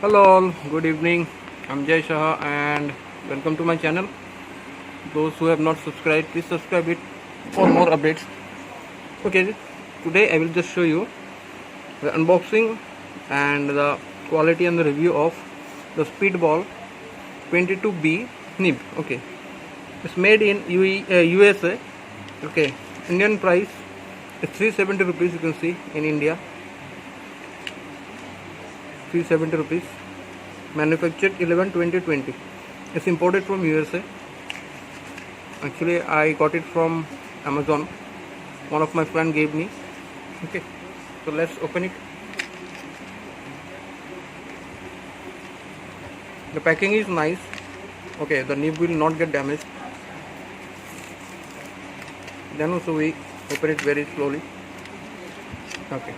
Hello all, good evening. I'm Jay Shah and welcome to my channel. Those who have not subscribed, please subscribe it for more updates. Okay, today I will just show you the unboxing and the quality and the review of the Speedball 22B nib. Okay, it's made in USA. Okay, Indian price is 370 rupees. You can see in India. 370 rupees, manufactured 11/20/20. It's imported from USA. Actually I got it from Amazon. One of my friend gave me. Okay, so let's open it. The packing is nice. Okay, the nib will not get damaged. Then also we open it very slowly. Okay,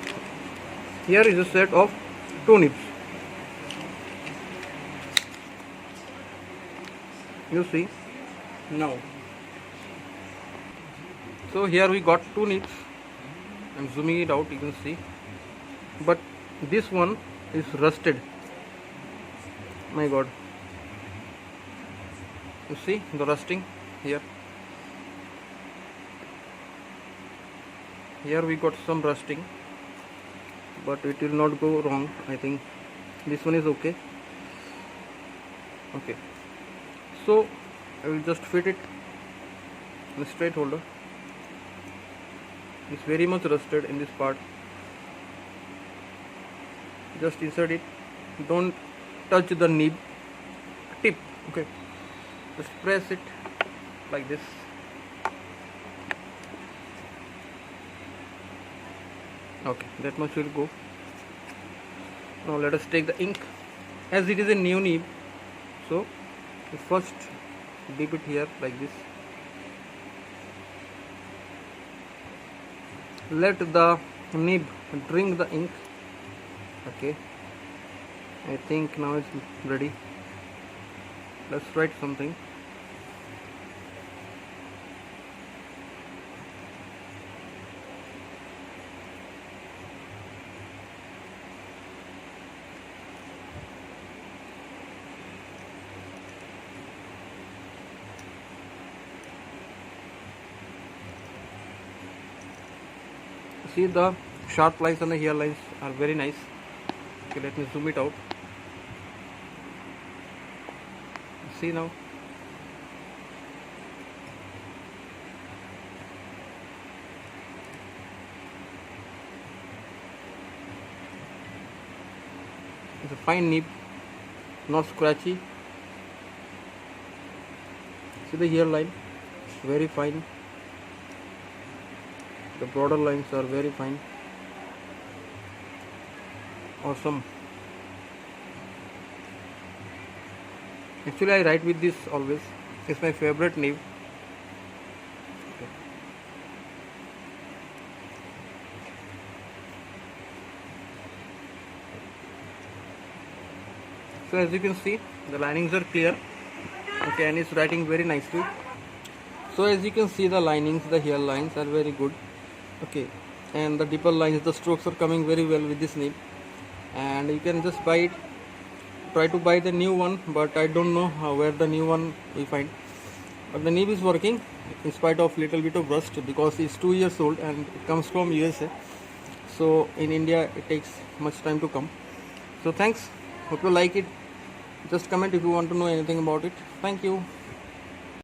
here is a set of 2 nibs. You see now. So here we got 2 nibs. I'm zooming it out, you can see. But this one is rusted. My god. You see the rusting here. Here we got some rusting, but it will not go wrong. I think this one is okay. Okay, so I will just fit it in a straight holder. It's very much rusted in this part. Just insert it. Don't touch the nib tip. Okay, just press it like this. Okay, that much will go. Now let us take the ink. As it is a new nib, so we first dip it here like this. Let the nib drink the ink. Okay, I think now it's ready. Let's write something. See, the sharp lines and the hair lines are very nice. Okay, let me zoom it out. See now. It's a fine nib, not scratchy. See the hair line, very fine. The border lines are very fine. Awesome. Actually I write with this always. It's my favorite nib. Okay. So as you can see, the linings are clear. Okay, and it's writing very nicely. So as you can see, the linings, the hair lines are very good. Okay, and the deeper lines, the strokes are coming very well with this nib. And you can just buy it. Try to buy the new one, but I don't know where the new one we find. But the nib is working in spite of little bit of rust, because it's 2 years old and it comes from USA. So in India it takes much time to come. So thanks. Hope you like it. Just comment if you want to know anything about it. Thank you.